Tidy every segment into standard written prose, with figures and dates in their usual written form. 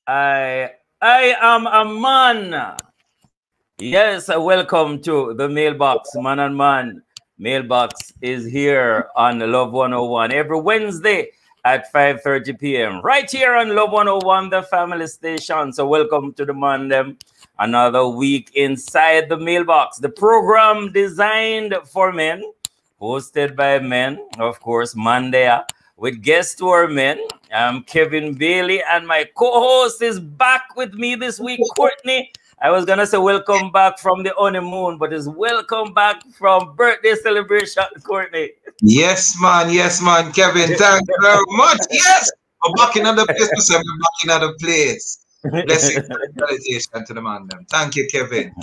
I I am a man. Yes, welcome to the mailbox, man and man. Mailbox is here on Love 101 every Wednesday at 5:30 p.m. Right here on Love 101, the family station. So welcome to the man them. Another week inside the mailbox. The program designed for men, hosted by men, of course, Monday with guests who are men. I'm Kevin Bailey, and my co-host is back with me this week, Courtney. I was gonna say welcome back from the honeymoon, but it's welcome back from birthday celebration, Courtney. Yes, man, Kevin. Thank you very much. Yes, I'm back in the place. I'm back in the place. Blessing and salutation to the man. Them. Thank you, Kevin.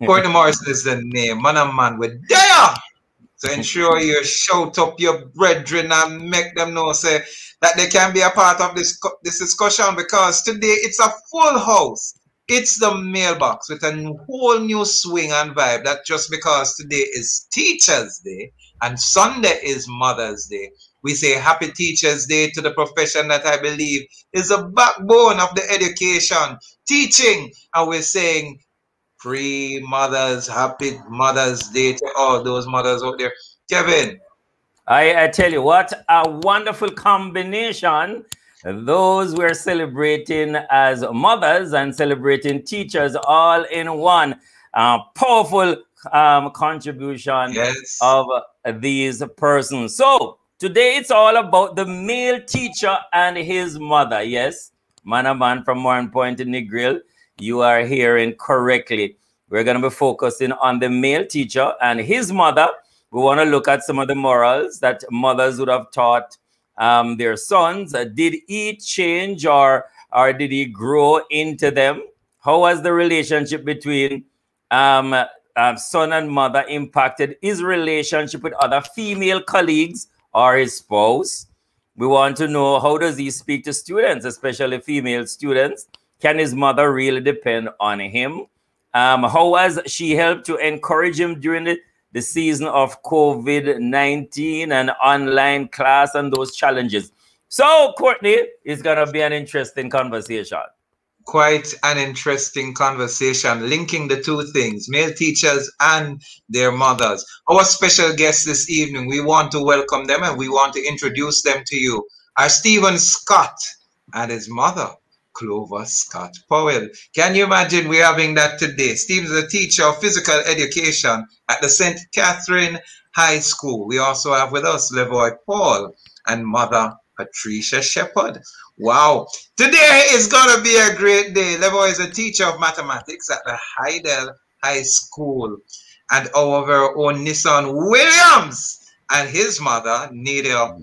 Courtney Morrison is the name. Man and man, we're there. So ensure you shout up your brethren and make them know say that they can be a part of this discussion, because today it's a full house. It's the mailbox with a whole new swing and vibe. That just because today is Teachers Day and Sunday is Mother's Day, we say Happy Teachers Day to the profession that I believe is the backbone of the education, teaching. And we're saying free mothers, happy Mother's Day to all those mothers out there. Kevin. I tell you what, a wonderful combination. Those we're celebrating as mothers and celebrating teachers all in one. Powerful contribution of these persons. So today it's all about the male teacher and his mother. Yes, man and man from Warren Point in Negril, you are hearing correctly. We're going to be focusing on the male teacher and his mother. We want to look at some of the morals that mothers would have taught their sons. Did he change or did he grow into them? How has the relationship between son and mother impacted his relationship with other female colleagues or his spouse? We want to know, how does he speak to students, especially female students? Can his mother really depend on him? How has she helped to encourage him during the season of COVID-19 and online class and those challenges? So, Courtney, it's going to be an interesting conversation. Quite an interesting conversation, linking the two things, male teachers and their mothers. Our special guests this evening, we want to welcome them and we want to introduce them to you. Are Stephen Scott and his mother, Clover Scott Powell. Can you imagine we're having that today? Steve is a teacher of physical education at the St. Catherine High School. We also have with us Levoy Paul and mother Patricia Shepherd. Wow. Today is going to be a great day. Levoy is a teacher of mathematics at the Heidel High School. And our very own Nissan Williams and his mother, Nadia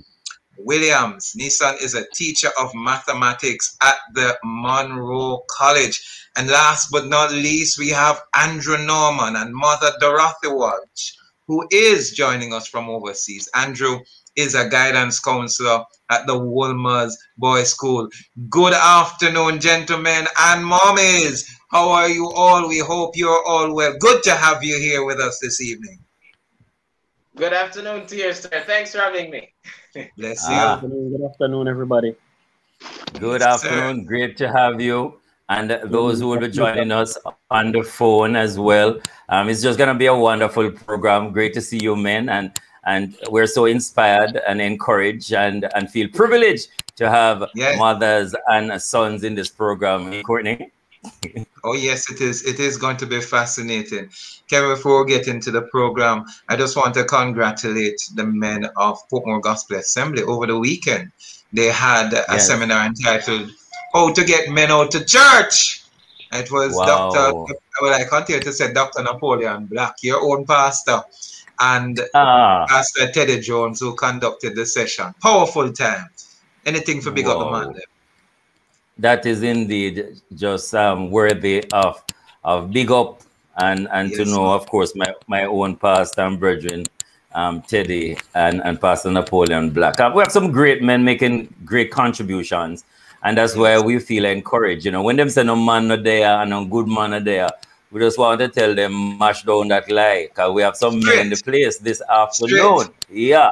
Williams. Nissan is a teacher of mathematics at the Monroe College. And last but not least, we have Andrew Norman and mother Dorothy Watch, who is joining us from overseas. Andrew is a guidance counselor at the Wolmer's Boys School. Good afternoon, gentlemen and mommies. How are you all? We hope you're all well. Good to have you here with us this evening. Good afternoon to you, sir. Thanks for having me. Bless you. Good afternoon, everybody. Good afternoon. Great to have you. And those who will be joining us on the phone as well. It's just going to be a wonderful program. Great to see you, men. And we're so inspired and encouraged and feel privileged to have mothers and sons in this program. Courtney? Oh, yes, it is. It is going to be fascinating. Kevin, before we get into the program, I just want to congratulate the men of Portmore Gospel Assembly over the weekend. They had a seminar entitled How to Get Men Out to Church. It was Dr. Well, I continue to say Dr. Napoleon Black, your own pastor, and Pastor Teddy Jones, who conducted the session. Powerful time. Anything for big up the man there. That is indeed just worthy of big up and to know, of course, my own pastor and brethren, Teddy and Pastor Napoleon Black. We have some great men making great contributions, and that's why we feel encouraged. You know, when them say no man no there and no good man no there, we just want to tell them mash down that lie, because we have some men in the place this afternoon. Yeah.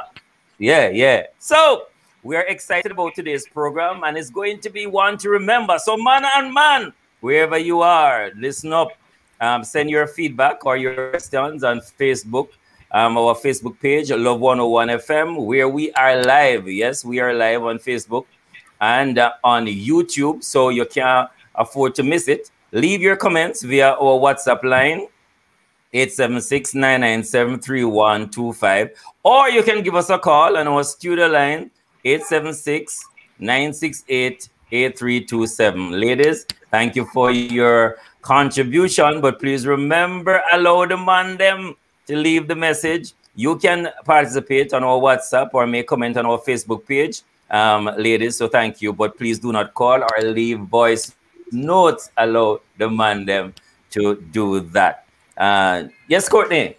So we are excited about today's program, and it's going to be one to remember. So man and man, wherever you are, listen up. Send your feedback or your questions on Facebook, our Facebook page, Love 101 FM, where we are live. Yes, we are live on Facebook and on YouTube, so you can't afford to miss it. Leave your comments via our WhatsApp line, 876-997-3125, or you can give us a call on our studio line, 876-968-8327. Ladies, thank you for your contribution, but please remember, allow the man them to leave the message. You can participate on our WhatsApp or make comment on our Facebook page, ladies, so thank you, but please do not call or leave voice notes. Allow the man them to do that. Yes, Courtney.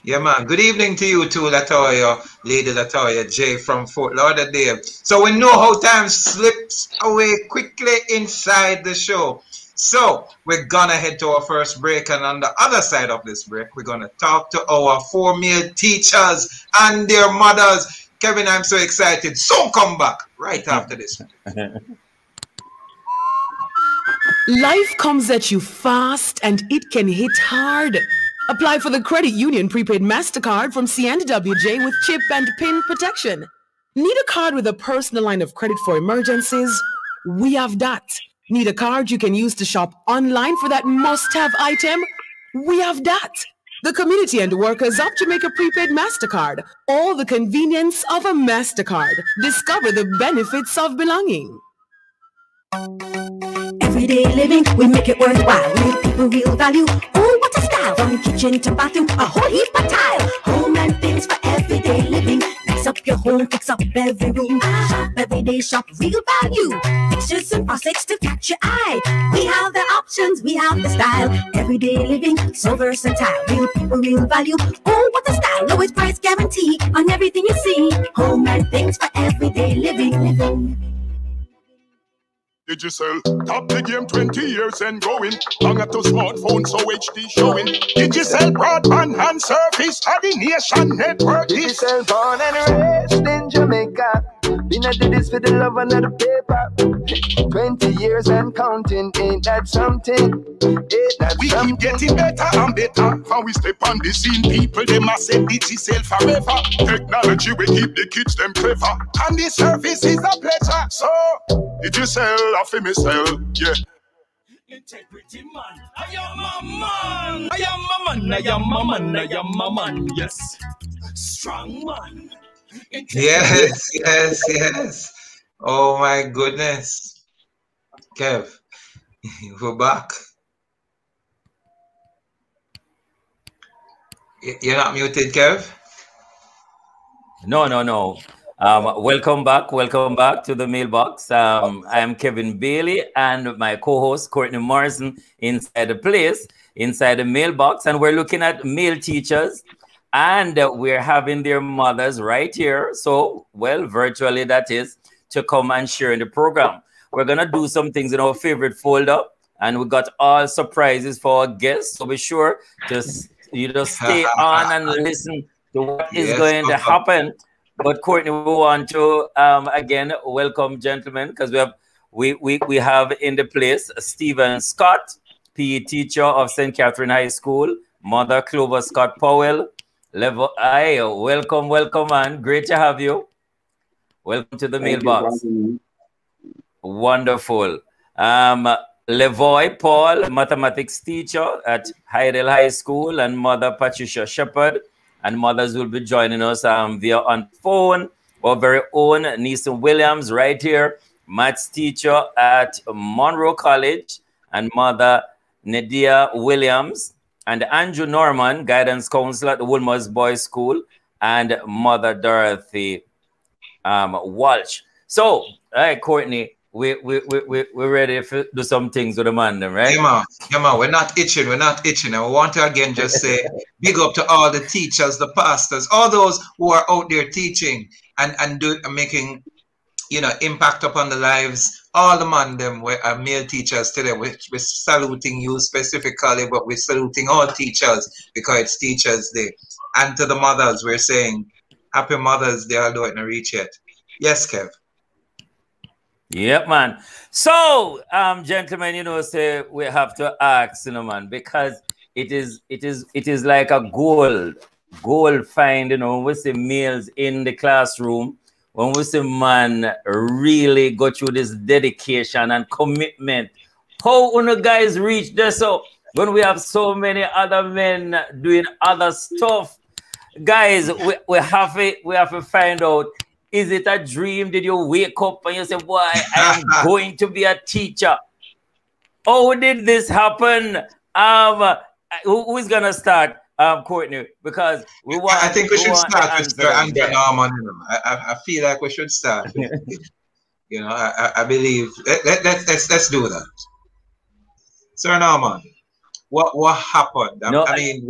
Yeah, man. Good evening to you too, Latoya, Lady Latoya J from Fort Lauderdale. So we know how time slips away quickly inside the show. So we're gonna head to our first break, and on the other side of this break, we're gonna talk to our 4 male teachers and their mothers. Kevin, I'm so excited. So come back right after this. Life comes at you fast and it can hit hard. Apply for the Credit Union Prepaid MasterCard from C&WJ with chip and PIN protection. Need a card with a personal line of credit for emergencies? We have that. Need a card you can use to shop online for that must-have item? We have that. The community and workers of Jamaica Prepaid MasterCard. All the convenience of a MasterCard. Discover the benefits of belonging. Everyday living, we make it worthwhile. Real people, real value. Oh, what a style! From kitchen to bathroom, a whole heap of tile. Home and things for everyday living. Nice up your home, fix up every room. Shop every day, shop real value. Fixtures and faucets to catch your eye. We have the options, we have the style. Everyday living, so versatile. Real people, real value. Oh, what a style! Lowest price guarantee on everything you see. Home and things for everyday living. Digicel, top the game 20 years and going. Long at the smartphone, so HD showing. Digicel broadband and service, a the nation network. Digicel born and raised in Jamaica. Been I did this for the love of the paper. 20 years and counting, ain't that something? We keep getting better and better. When we step on the scene, people they must say Digicel forever. Technology will keep the kids them clever, and the service is a pleasure. So Digicel, I feel myself, yeah. Integrity man, I am a man. I am a man, I am a man, I am a man, yes. Strong man. Yes. Oh my goodness. Kev, we're back. You're not muted, Kev? No. Welcome back to the mailbox. I am Kevin Bailey and my co-host Courtney Morrison inside the mailbox, and we're looking at male teachers, and we're having their mothers right here. So, well, virtually that is, to come and share in the program. We're gonna do some things in our favorite folder, and we got all surprises for our guests. So be sure to stay on and listen to what is going to happen. But Courtney, we want to again welcome gentlemen, because we have in the place Stephen Scott, PE teacher of St. Catherine High School, Mother Clover Scott Powell. Welcome, man. Great to have you. Welcome to the mailbox. Wonderful. Levoy Paul, mathematics teacher at Hydel High School, and Mother Patricia Shepherd. And mothers will be joining us via on phone. Our very own Neeson Williams right here, maths teacher at Monroe College, and Mother Nadia Williams, and Andrew Norman, guidance counselor at the Woolmer's Boys School, and Mother Dorothy Walsh. So, all right, Courtney, we're ready to do some things with the man, right? Yeah, man. We're not itching. And we want to again just say big up to all the teachers, the pastors, all those who are out there teaching and making, impact upon the lives. All the man them are male teachers today. We're saluting you specifically, but we're saluting all teachers because it's Teachers Day. And to the mothers, we're saying Happy Mother's Day, although it not reach yet. Yes, Kev. Yep, man. So, gentlemen, say we have to ask, man, because it is like a goal find, when we see males in the classroom, when we see man really go through this dedication and commitment. How you guys reach there? So when we have so many other men doing other stuff, guys, we have to find out, is it a dream? Did you wake up and you say, boy, I am going to be a teacher? How did this happen? Who's gonna start? Courtney, because I think we should start with Sir Andrew yeah. Norman. I feel like we should start with, I believe let's do that. Sir Norman, what happened? No, I mean,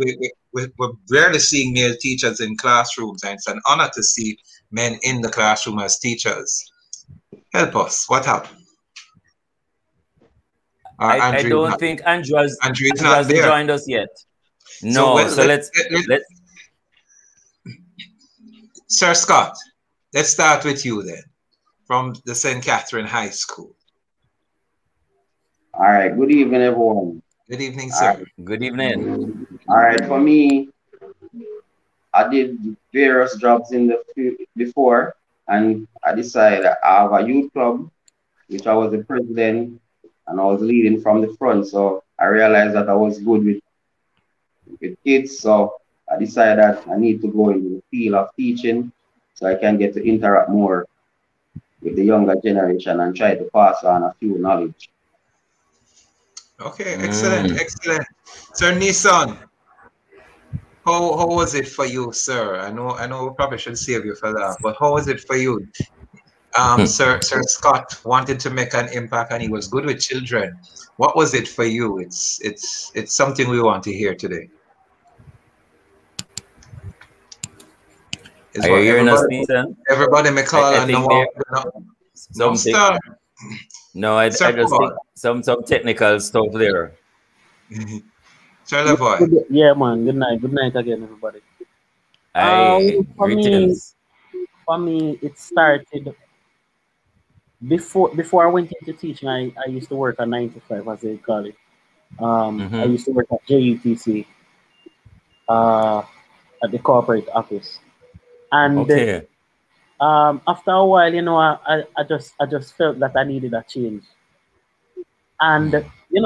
we're rarely seeing male teachers in classrooms, and it's an honor to see men in the classroom as teachers. Help us. What happened? I don't think Andrew has joined us yet. No, so let's Sir Scott, let's start with you then, from the St. Catherine High School. All right. Good evening, everyone. Good evening, sir. Right. Good evening. All right. For me, I did various jobs in the before, and I decided I have a youth club, which I was the president, and I was leading from the front. So I realized that I was good with kids. So I decided that I need to go into the field of teaching so I can get to interact more with the younger generation and try to pass on a few knowledge. Okay, excellent. Sir Nissan, how was it for you, sir? I know we probably should save you for that, but how was it for you? Sir Scott wanted to make an impact and he was good with children. What was it for you? It's something we want to hear today. Are you hearing us, Nathan? Everybody may call and no star. No, I just think some technical stuff there. Yeah, man. Good night again, everybody. For me, it started before I went into teaching. I used to work at 9 to 5, as they call it. I used to work at JUTC at the corporate office, and after a while, I just felt that I needed a change, and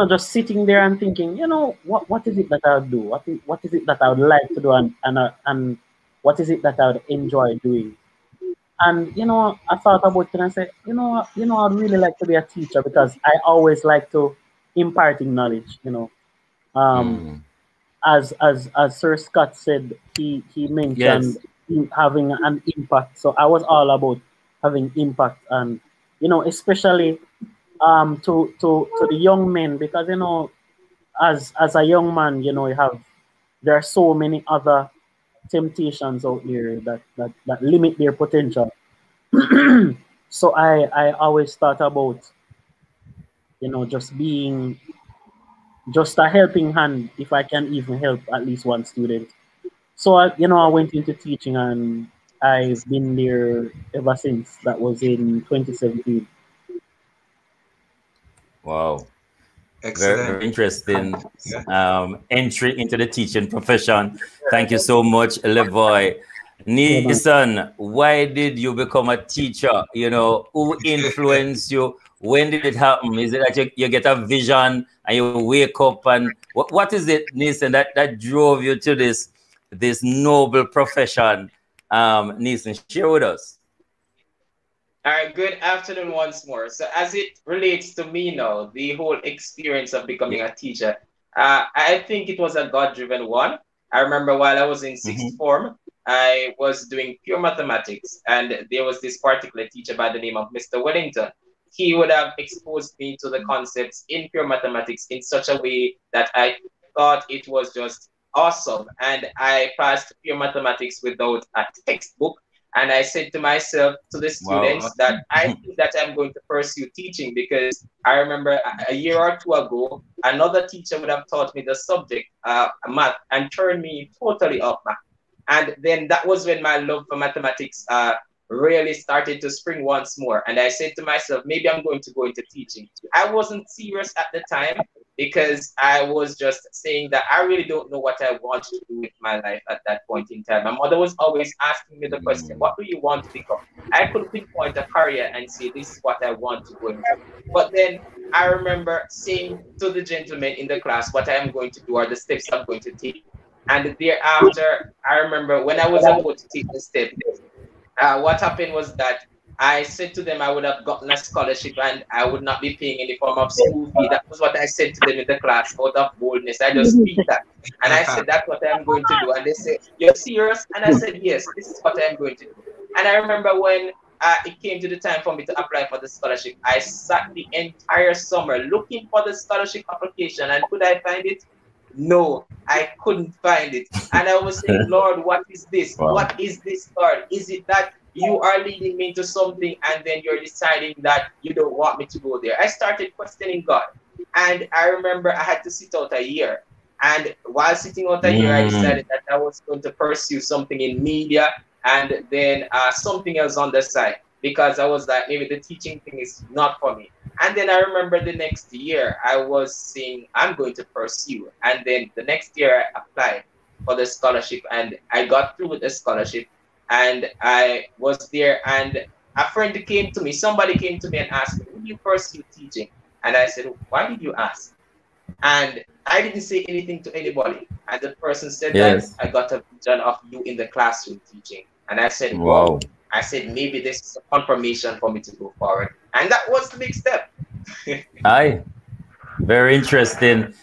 just sitting there and thinking, what is it that I would do? What is it that I would like to do, and what is it that I would enjoy doing? And I thought about it and I said, I'd really like to be a teacher because I always like to imparting knowledge. As Sir Scott said, he mentioned having an impact. So I was all about having impact, and especially to the young men, because as a young man, there are so many other temptations out there that limit their potential. So I always thought about just being just a helping hand, if I can even help at least one student. So I went into teaching, and I've been there ever since. That was in 2017. Wow. Excellent. Very interesting entry into the teaching profession. Thank you so much, Levoy. Nissan, why did you become a teacher? Who influenced you? When did it happen? Is it that you get a vision and you wake up, and what is it, Nissan, that drove you to this noble profession? Nissan, share with us. All right, good afternoon once more. So as it relates to me now, the whole experience of becoming a teacher, I think it was a God-driven one. I remember while I was in sixth form, I was doing pure mathematics, and there was this particular teacher by the name of Mr. Wellington. He would have exposed me to the concepts in pure mathematics in such a way that I thought it was just awesome. And I passed pure mathematics without a textbook. And I said to myself, to the students, that I think that I'm going to pursue teaching, because I remember a year or two ago, another teacher would have taught me the subject, math, and turned me totally off math. And then that was when my love for mathematics really started to spring once more. And I said to myself, maybe I'm going to go into teaching. I wasn't serious at the time because I was just saying that I really don't know what I want to do with my life at that point in time. My mother was always asking me the question, what do you want to become? I could pinpoint a career and say, this is what I want to go into. But then I remember saying to the gentleman in the class what I am going to do or the steps I'm going to take. And thereafter, I remember when I was about to take the step, what happened was that I said to them I would have gotten a scholarship and I would not be paying any form of school fee. That was what I said to them in the class out of boldness. I just speak that. And I said, that's what I'm going to do. And they said, you're serious? And I said, yes, this is what I'm going to do. And I remember when it came to the time for me to apply for the scholarship, I sat the entire summer looking for the scholarship application. And could I find it? No, I couldn't find it. And I was saying, Lord, what is this? Wow. What is this, Lord? Is it that you are leading me to something and then you're deciding that you don't want me to go there? I started questioning God. And I remember I had to sit out a year. And while sitting out a year, I decided that I was going to pursue something in media and then something else on the side, because I was like, maybe the teaching thing is not for me. And then I remember the next year I was saying I'm going to pursue. And then the next year I applied for the scholarship and I got through with the scholarship and I was there, and a friend came to me, somebody came to me and asked me, will you pursue teaching? And I said, why did you ask? And I didn't say anything to anybody. And the person said that I got a vision of you in the classroom teaching. And I said, wow. I said, maybe this is a confirmation for me to go forward. And that was the big step. Aye. Very interesting.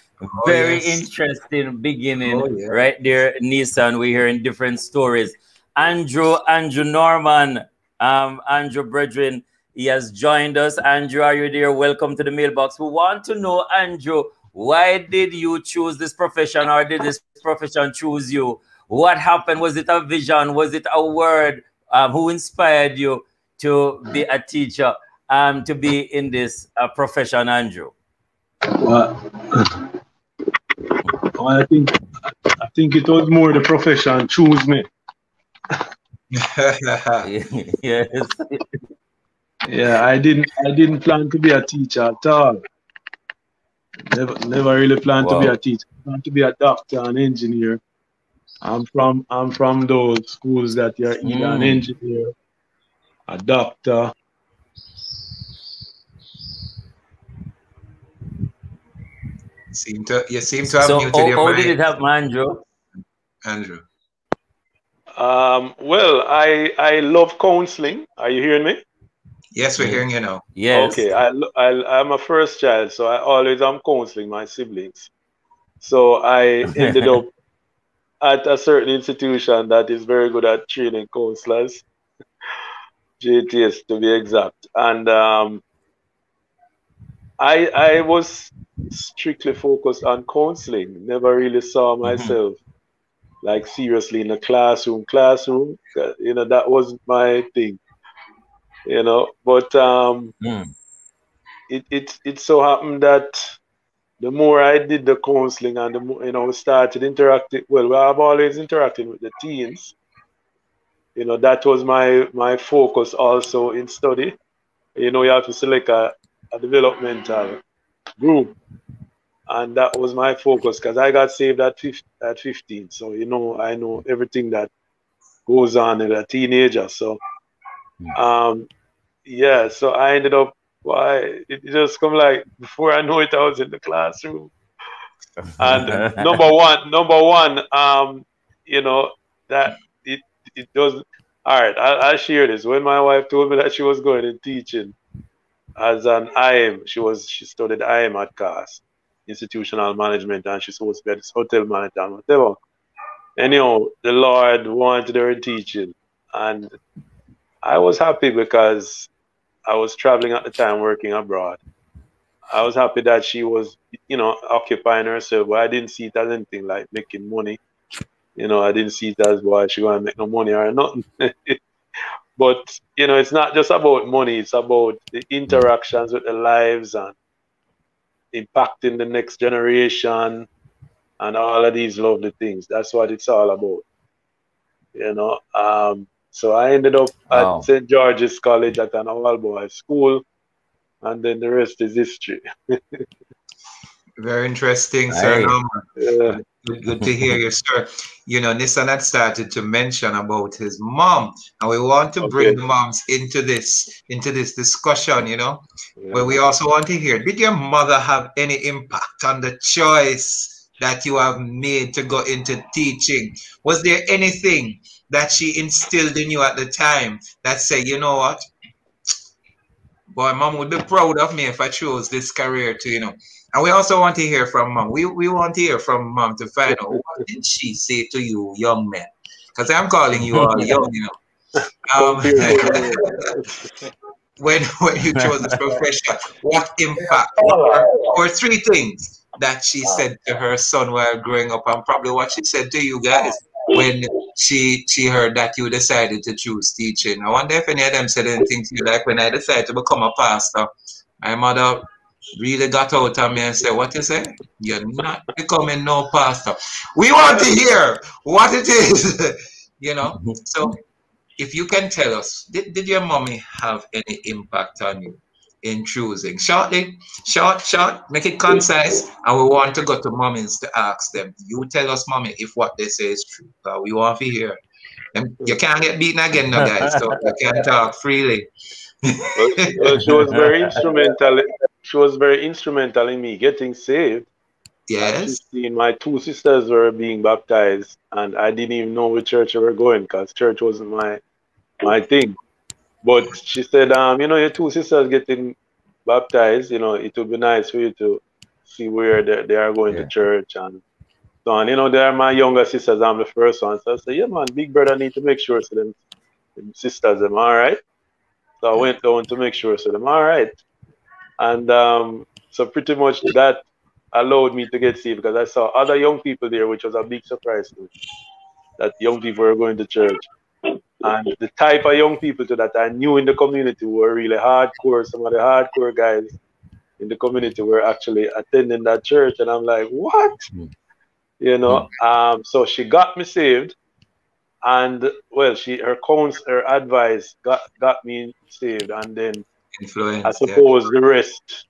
Very interesting beginning right there, Nissan. We're hearing different stories. Andrew Norman, Andrew Brethren, he has joined us. Andrew, are you there? Welcome to the mailbox. We want to know, Andrew, why did you choose this profession, or did this profession choose you? What happened? Was it a vision? Was it a word? Who inspired you to be a teacher, to be in this profession, Andrew? Well, I think it was more the profession choose me. Yes. Yeah, I didn't plan to be a teacher at all. Never really planned to be a teacher. I planned to be a doctor, an engineer. I'm from those schools that you're either an engineer, a doctor. You seem to have muted your how mic. did it happen, Andrew? Andrew. Well, I love counseling. Are you hearing me? Yes, we're hearing you now. Yes. Okay, I'm a first child, so I always am counseling my siblings. So I ended up at a certain institution that is very good at training counselors, JTS to be exact. And I was strictly focused on counseling. Never really saw myself like seriously in the classroom. You know, that wasn't my thing. You know, but it so happened that the more I did the counseling and the more, you know, started interacting. Well, I've always interacted with the teens. You know, that was my focus also in study. You know, you have to select a developmental group, and that was my focus because I got saved at 15. So, you know, I know everything that goes on in a teenager. So, yeah, so I ended up, it just come like, before I know it, I was in the classroom. And number one, you know, that it doesn't, all right, I'll share this. When my wife told me that she was going in teaching as an IM, she studied IM at CAS, institutional management, and she's supposed to be this hotel manager and whatever. Anyhow, the Lord wanted her in teaching, and I was happy because I was traveling at the time, working abroad. I was happy that she was, you know, occupying herself, but I didn't see it as anything like making money. You know, I didn't see it as, boy, she going to make no money or nothing. But, you know, it's not just about money. It's about the interactions with the lives and impacting the next generation and all of these lovely things. That's what it's all about. You know, So I ended up at Wow. St. George's College at an all boys school, and then the rest is history. Very interesting, sir Right. Norman. Yeah. Good to hear you, sir. You know, Nissan had started to mention about his mom, and we want to bring Okay. the moms into this discussion, you know. Yeah, But we man. also want to hear, did your mother have any impact on the choice that you have made to go into teaching? Was there anything that she instilled in you at the time that say, you know what? Boy, mom would be proud of me if I chose this career to, you know. And we also want to hear from mom. We want to hear from mom to find out what did she say to you, young men? Because I'm calling you all young, you know. Compared to me. When you chose this profession, what impact? What were three things that she said to her son while growing up, and probably what she said to you guys when she heard that you decided to choose teaching? I wonder if any of them said anything to you like, when I decided to become a pastor, my mother really got out of me and said, what you say? You're not becoming no pastor. We want to hear what it is, you know. So if you can tell us, did your mommy have any impact on you in choosing? Shortly, short, make it concise, and we want to go to mommies to ask them. You tell us, mommy, if what they say is true. We want to hear. And you can't get beaten again, no, guys. So you can talk freely. Well, she was very instrumental. She was very instrumental in me getting saved. And she Yes. seen my two sisters were being baptized, and I didn't even know which church they were going because church wasn't my thing. But she said, you know, your two sisters getting baptized, you know, it would be nice for you to see where they are going to Yeah. church and so on. You know, they are my younger sisters. I'm the first one. So I said, yeah, man, big brother need to make sure so them sisters, them all right. So I went down to make sure so them all right. And so pretty much that allowed me to get saved because I saw other young people there, which was a big surprise to me, that young people were going to church. And the type of young people too that I knew in the community were really hardcore. Some of the hardcore guys in the community were actually attending that church, and I'm like, what? You know. So she got me saved, and well, her advice got me saved, and then I Influence, yeah. suppose the rest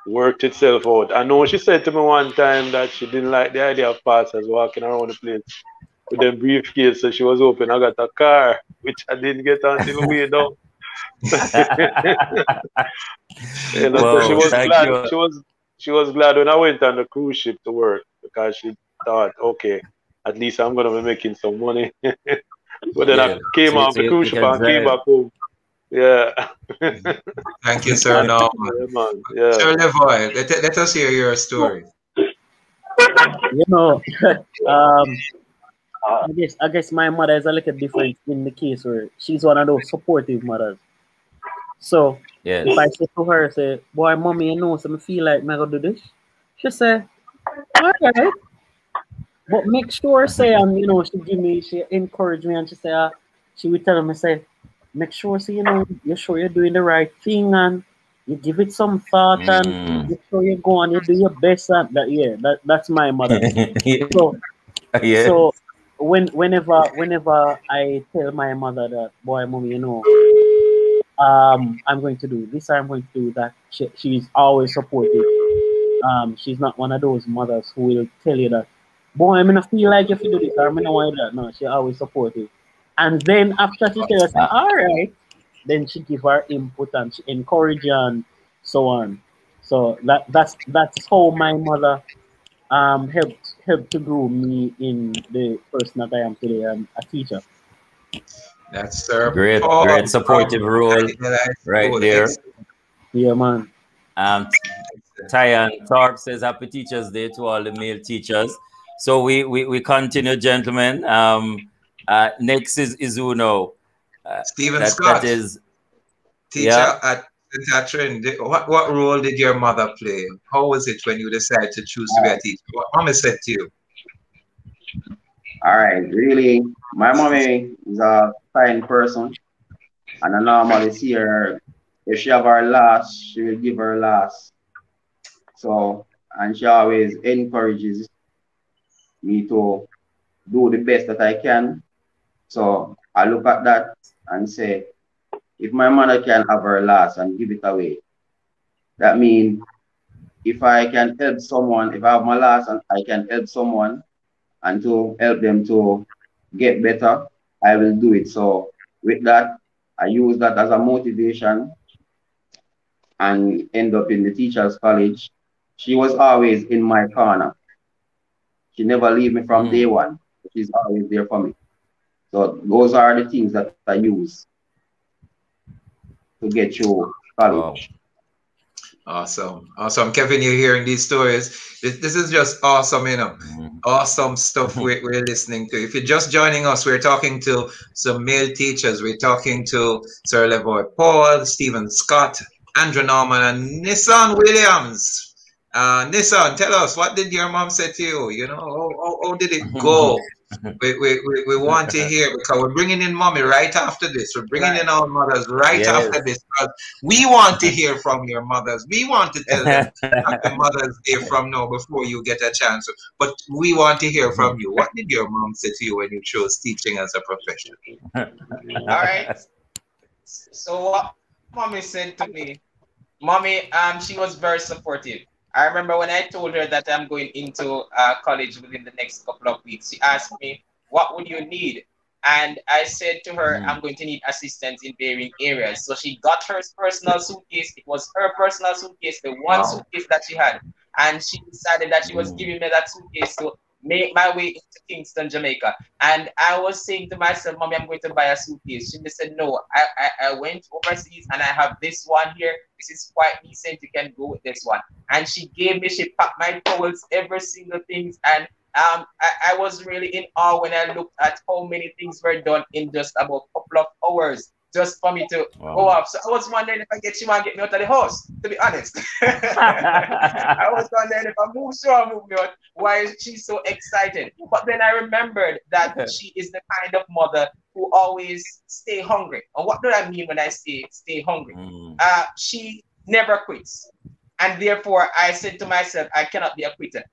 worked itself out. I know she said to me one time that she didn't like the idea of pastors walking around the place with them briefcase, so she was hoping I got a car, which I didn't get until way down. You know, so she Whoa, was thank glad. you. She was glad when I went on the cruise ship to work because she thought, okay, at least I'm gonna be making some money. But then I Yeah. came off So the cruise you ship can and came drive. back home. Yeah. Thank you, sir And Norman. yeah, man. Yeah. Sir Levoy, let us hear your So, story. you know, um, I guess my mother is a little different in the case where she's one of those supportive mothers. So if I Yes. say to her, say, boy, mommy, you know, so I feel like I'm gonna do this. She say, all right, but make sure, say, and she encourage me, and she say, she will tell me, say, make sure, say, you're sure you're doing the right thing, and you give it some thought, and Mm. make sure you go and you do your best, and that, yeah, that's my mother. So, Yeah. so whenever I tell my mother that, boy, mommy, I'm going to do this, I'm going to do that, she's always supportive. She's not one of those mothers who will tell you that, boy, I'm gonna feel like if you do this, or I'm gonna want that. No, she always supportive. And then after she tells us, Ah, all right, then she give her input and she encourage you and so on. So that's how my mother helped to grow me in the person that I am today. I'm a teacher. That's Sir great, Paul great from supportive role High right School. there. Yeah, man. Um, Tyan Thorpe says Happy Teachers Day to all the male teachers. So we continue, gentlemen. Next is Uno. Stephen That Scott, is, teacher yeah. at St. Catherine. What role did your mother play? How was it when you decided to choose to be a teacher? What mama said to you? All right, really, my mommy is a kind person, and I normally see her. If she have her last, she will give her last. So, and she always encourages me to do the best that I can. So, I look at that and say, if my mother can have her last and give it away, that means if I can help someone, if I have my last and I can help someone and to help them to get better, I will do it. So with that, I use that as a motivation and end up in the teacher's college. She was always in my corner. She never leave me from day one. She's always there for me. So those are the things that I use to get through college. Awesome. Awesome. Kevin, you're hearing these stories. This is just awesome, you know. Awesome stuff we're listening to. If you're just joining us, we're talking to some male teachers. We're talking to Sir Leroy Paul, Stephen Scott, Andrew Norman, and Nissan Williams. Nissan, tell us, what did your mom say to you? You know, how did it go? We want to hear, because we're bringing in mommy right after this. We're bringing in our mothers right after this. We want to hear from your mothers. We want to tell them Happy Mother's Day from now before you get a chance. But we want to hear from you. What did your mom say to you when you chose teaching as a profession? All right. So what mommy said to me, mommy, she was very supportive. I remember when I told her that I'm going into college within the next couple of weeks, she asked me, what would you need? And I said to her, I'm going to need assistance in varying areas. So she got her personal suitcase. It was her personal suitcase, the one suitcase that she had. And she decided that she was giving me that suitcase to make my way into Kingston, Jamaica. And I was saying to myself, mommy, I'm going to buy a suitcase. She said, no, I went overseas and I have this one here. This is quite decent. You can go with this one. And she packed my towels, every single thing. And I was really in awe when I looked at how many things were done in just about a couple of hours just for me to go off. So I was wondering if she want to get me out of the house, to be honest. I was wondering if I move me out. Why is she so excited? But then I remembered that she is the kind of mother who always stay hungry. And what do I mean when I say stay hungry? She never quits. And therefore, I said to myself, I cannot be a quitter.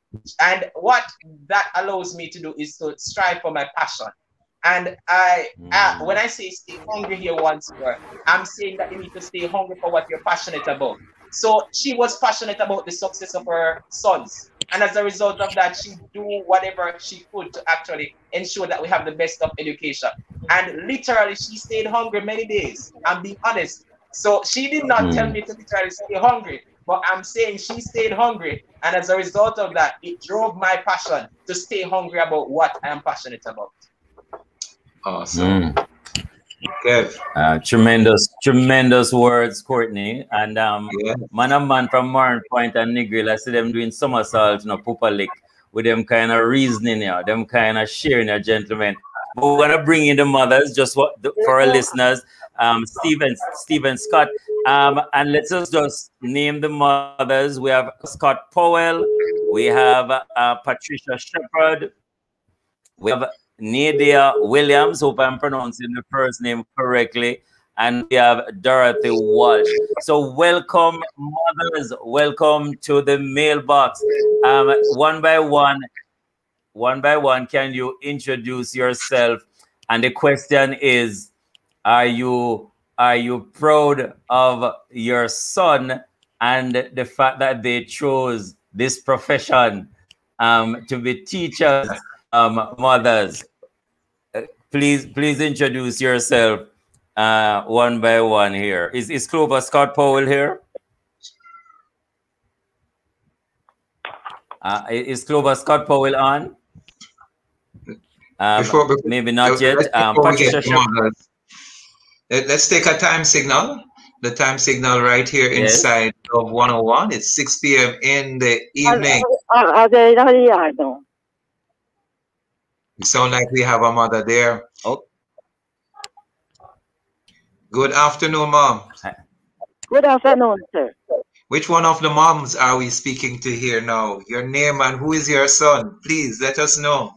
And what that allows me to do is to strive for my passion. And when I say stay hungry here once more, I'm saying that you need to stay hungry for what you're passionate about. So she was passionate about the success of her sons. And as a result of that, she do whatever she could to actually ensure that we have the best of education. And literally, she stayed hungry many days. I'm being honest. So she did not tell me to literally stay hungry. But I'm saying she stayed hungry, and as a result of that, it drove my passion to stay hungry about what I am passionate about. Awesome. Tremendous words, Courtney. And man and man from Marn Point and Negril, I see them doing somersaults, Pupa Lick, with them kind of reasoning, them kind of sharing, gentlemen. But we're gonna bring in the mothers, just for our listeners. Stephen Scott, and let's just name the mothers. We have Scott Powell, we have Patricia Shepherd, we have Nadia Williams, hope I'm pronouncing the first name correctly, and we have Dorothy Walsh. So welcome, mothers, welcome to the mailbox. One by one, can you introduce yourself? And the question is, are you proud of your son and the fact that they chose this profession to be teachers, mothers? Please introduce yourself one by one here. Is Clover Scott Powell here? Is Clover Scott Powell on? Maybe not yet. Patricia, let's take a time signal. The time signal right here inside of 101. It's 6 p.m. in the evening. You sound like we have a mother there. Oh. Good afternoon, Mom. Good afternoon, sir. Which one of the moms are we speaking to here now? Your name and who is your son? Please let us know.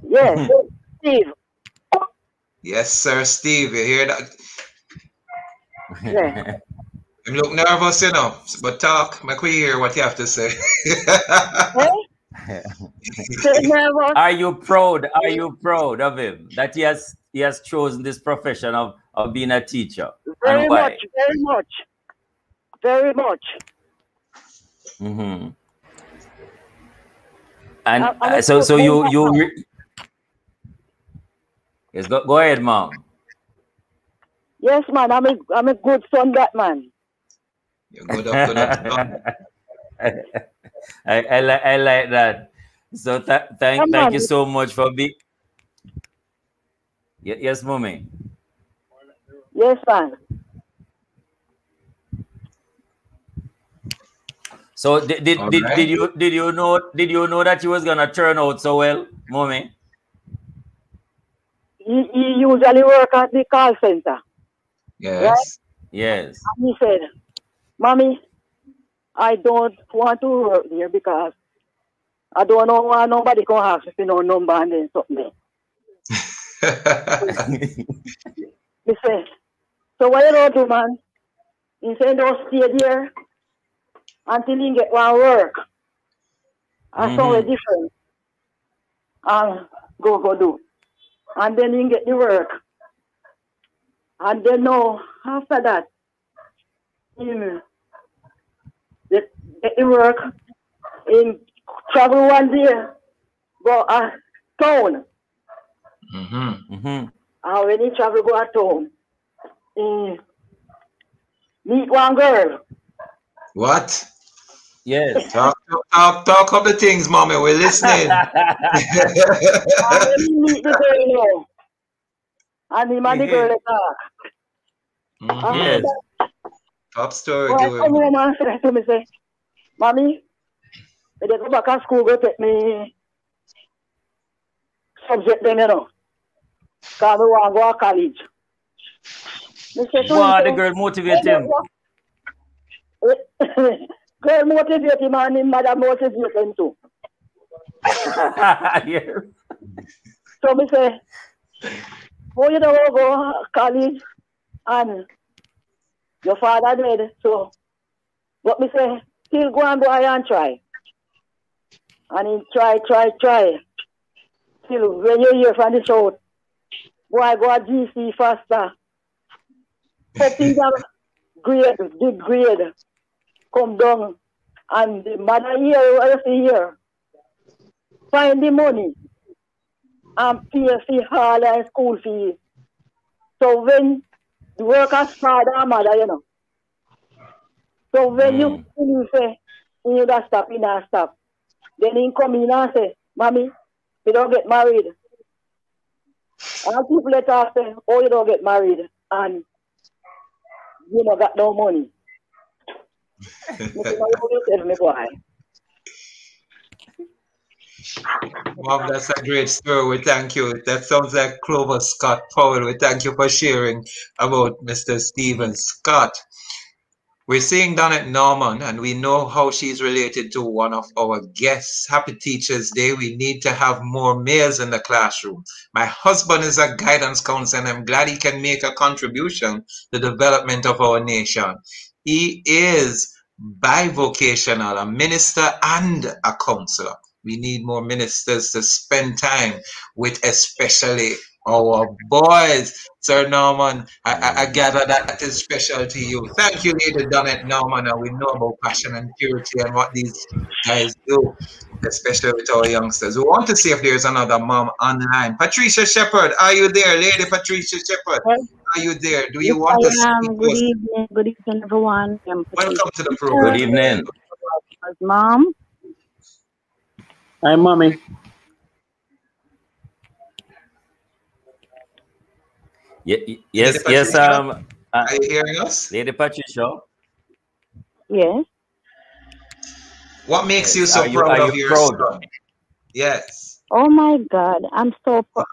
Yes, Steve. Yes, sir, Steve. You hear that? Yeah. You look nervous, but talk. Make we hear what you have to say. Are you proud? Are you proud of him that he has he has chosen this profession of being a teacher? Very and why? much, very much, very much. Mm-hmm. And I'm so you yes, go ahead, mom. Yes, man. I'm a good son, that man. You're good up to that son. I like that. So thank you so much for being. Yes, mommy. Yes, man. So did you know that you was gonna turn out so well, mommy? He usually work at the call center. Yes. Right? Yes. And he said, "Mommy, I don't want to work there because I don't know why nobody can ask me for no number and then something." He said, "So what you don't do, man?" He said, "Don't stay there until you get one work. And somewhere different. And go do. And then you get the work. And then now, after that, you get the work, in travel one day, go a town. And when he travel go a town, he meet one girl. What? Yes. Talk up the things, mommy. We're listening. And when he meet the girl now, and him and the girl talk. Yes. Top story. Well, come home and say to me, say, "Mommy, I go back to school, go take me subject then, you know. Because I want to go to college." Wow, the girl motivate him. Girl motivate him and his mother motivate him too. Yes. So me say, "Oh, you don't want to go to college and your father dead, so," but me say, "Still go and try." And he try. Still, when you hear from the south, boy, go to GC faster. Puppies have big grade, come down, and the mother here, find the money and pay for hall and school fees. So when the workers father and mother, you know. So when you say, you don't stop, you don't stop. Then he come in and say, "Mommy, you don't get married." And people later say, "Oh, you don't get married and you don't got no money." Mom, that's a great story. We thank you. That sounds like Clover Scott Powell. We thank you for sharing about Mr. Stephen Scott. We're seeing Donette Norman, and we know how she's related to one of our guests. Happy Teachers Day. We need to have more males in the classroom. My husband is a guidance counselor, and I'm glad he can make a contribution to the development of our nation. He is bivocational, a minister and a counselor. We need more ministers to spend time with, especially our boys. Sir Norman, I gather that is special to you. Thank you, Lady Donette Norman. And we know about passion and purity and what these guys do, especially with our youngsters. We want to see if there's another mom online. Patricia Shepherd, are you there? Lady Patricia Shepherd, are you there? Do you want to speak? Good evening. Good evening, everyone. Welcome to the program. Good evening. Mom. Hi, mommy. Yes. Are you hearing us? Lady Patricia. Yes. What makes you so proud of your son? Yes. Oh my God, I'm so proud.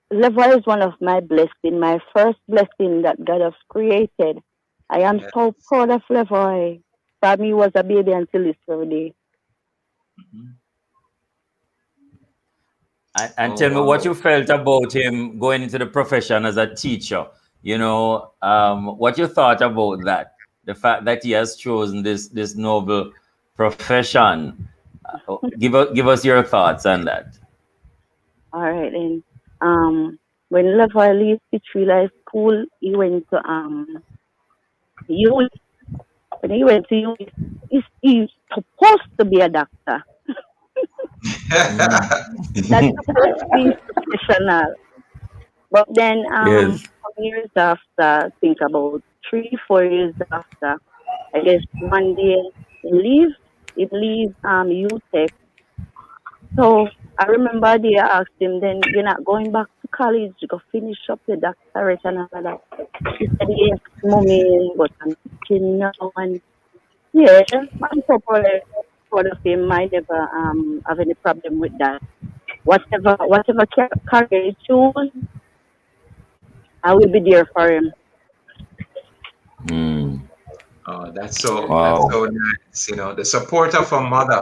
Levi is one of my blessings, my first blessing that God has created. I am so proud of Levi. For me, he was a baby until this very day. And tell me what you felt about him going into the profession as a teacher. You know, what you thought about that? The fact that he has chosen this noble profession. Give us your thoughts on that. All right, then. when Levi leaves Pittsfield High School, he went to youth. When he went to youth, he's supposed to be a doctor. That's supposed to be professional. But then Yes. some years after, I think about 3-4 years after, I guess one day he leaves UTech. So I remember a day I asked him, then you're not going back to college, you go finish up your doctorate and all that. He said, yes, mommy, but I'm teaching now. And yeah, I'm so proud of him. I never have any problem with that. Whatever career he choose, I will be there for him. Oh, that's so nice. You know, the support of a mother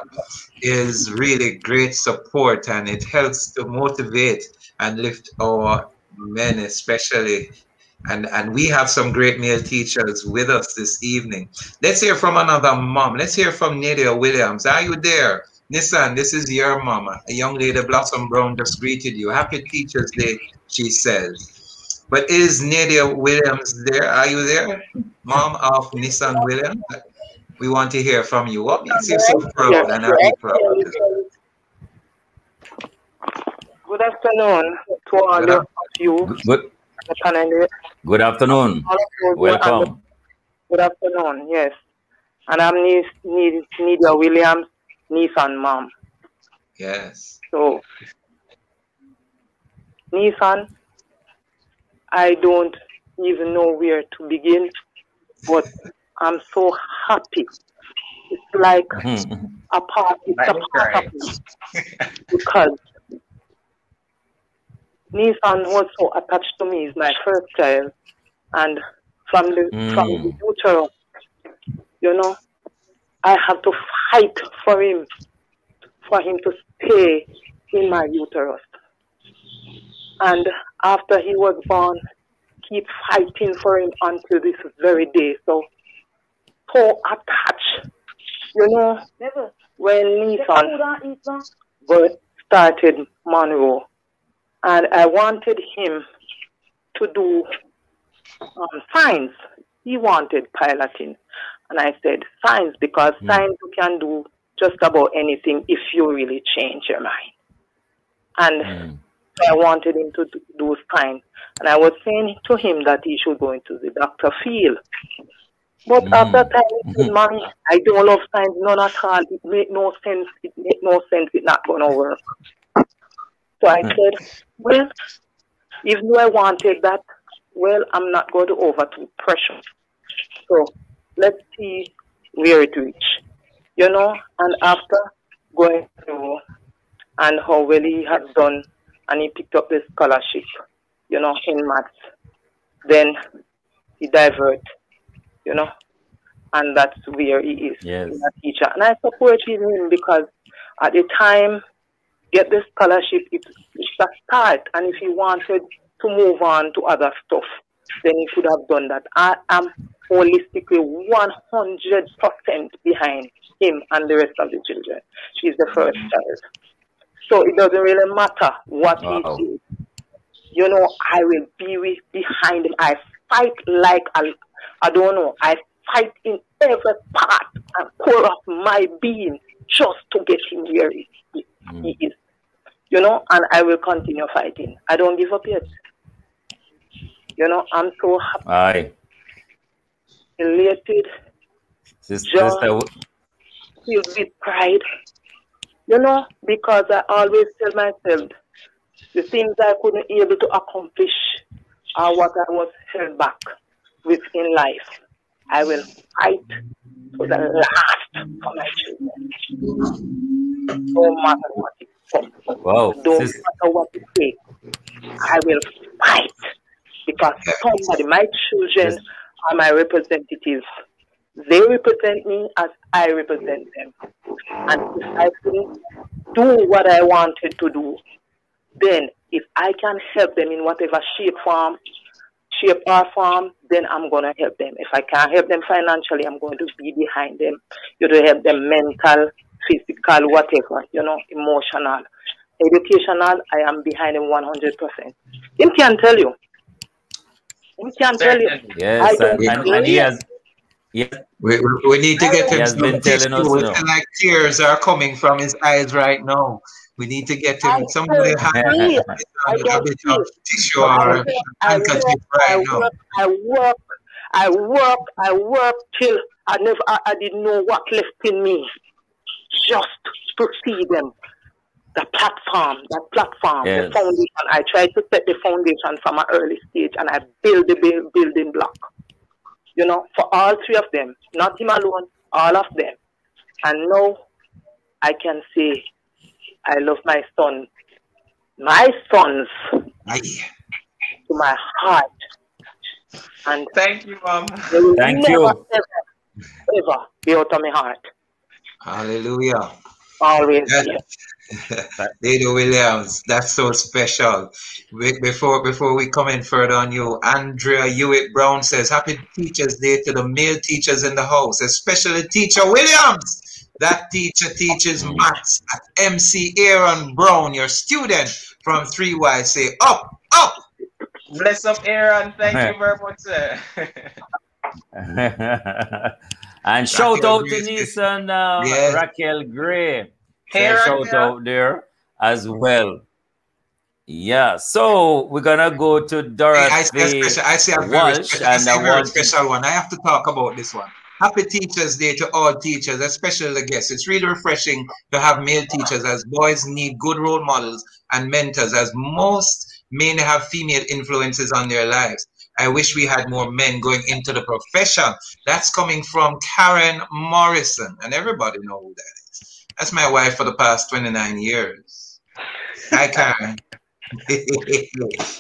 is really great support, and it helps to motivate and lift our men, especially. And we have some great male teachers with us this evening. Let's hear from another mom. Let's hear from Nadia Williams. Are you there? Nissan, this is your mama. A young lady, Blossom Brown, just greeted you. Happy Teachers Day, she says. But is Nadia Williams there? Are you there? Mom of Nissan Williams? We want to hear from you. What makes you so proud and happy proud? Good afternoon to all of you. Good afternoon. Welcome. Good afternoon, yes. And I'm Nadia Williams, niece and mom. Yes. So, Nissan, I don't even know where to begin, but I'm so happy. It's like a party. Because Nissan was so attached to me. He's my first child. And from the future, you know, I have to fight for him to stay in my uterus. And after he was born, keep fighting for him until this very day. So attached. You know, when Nissan started Monroe, and I wanted him to do science. He wanted piloting. And I said, science, because science you can do just about anything if you really change your mind. And I wanted him to do science. And I was saying to him that he should go into the doctor field. But after time, he said, Mommy, I don't love science, none at all. It make no sense. It's not going to work. So I said, well, even though I wanted that, well, I'm not going to over to pressure. So let's see where it reach. You know, and after going through and how well he has done, and he picked up the scholarship, you know, in maths, then he divert, you know, and that's where he is, a teacher. And I supported him because at the time, get the scholarship, it's a start. And if he wanted to move on to other stuff, then he could have done that. I am holistically 100% behind him and the rest of the children. She's the first child. So it doesn't really matter what he did. You know, I will be behind him. I fight like, I don't know, I fight in every part and core of my being just to get him where he is. You know, and I will continue fighting. I don't give up yet. You know, I'm so happy. Elated, just filled with pride. You know, because I always tell myself the things I couldn't be able to accomplish are what I was held back with in life. I will fight to the last for my children. No matter what it takes. Don't matter what it takes. I will fight. Because somebody, my children are my representatives. They represent me as I represent them. And if I couldn't do what I wanted to do, then if I can help them in whatever shape or form, then I'm going to help them. If I can't help them financially, I'm going to be behind them. You know, help them mental, physical, whatever, you know, emotional. educational, I am behind him 100%. Him can tell you. Him can tell you. Yes, and he has. Yes. We need to get He him has some been telling tissue. us It's no. like tears are coming from his eyes right now. We need to get him somebody I don't a bit feel. of tissue or handkerchief right now. I work till I didn't know what left in me. Just to see them. The platform, the foundation. I tried to set the foundation from an early stage, and I build the building block. You know, for all three of them, not him alone, all of them. And now I can say I love my sons, to my heart. And thank you, Mom. They will Thank never, you. ever be out of my heart. Hallelujah. Always. Lady Williams, that's so special. Before we comment further on you, Andrea Hewitt Brown says, Happy Teachers Day to the male teachers in the house, especially Teacher Williams. That teacher teaches maths at MC Aaron Brown, your student from 3Y. Say up, up. Bless up, Aaron. Thank you very much, sir. And shout out to Nissan Raquel Gray. Hey, shout out there as well. Yeah, so we're gonna go to Dorothy I say a very special one. I have to talk about this one. Happy Teachers Day to all teachers, especially the guests. It's really refreshing to have male teachers, as boys need good role models and mentors, as most mainly have female influences on their lives. I wish we had more men going into the profession. That's coming from Karen Morrison, and everybody knows who that is. That's my wife for the past 29 years. Hi, Karen.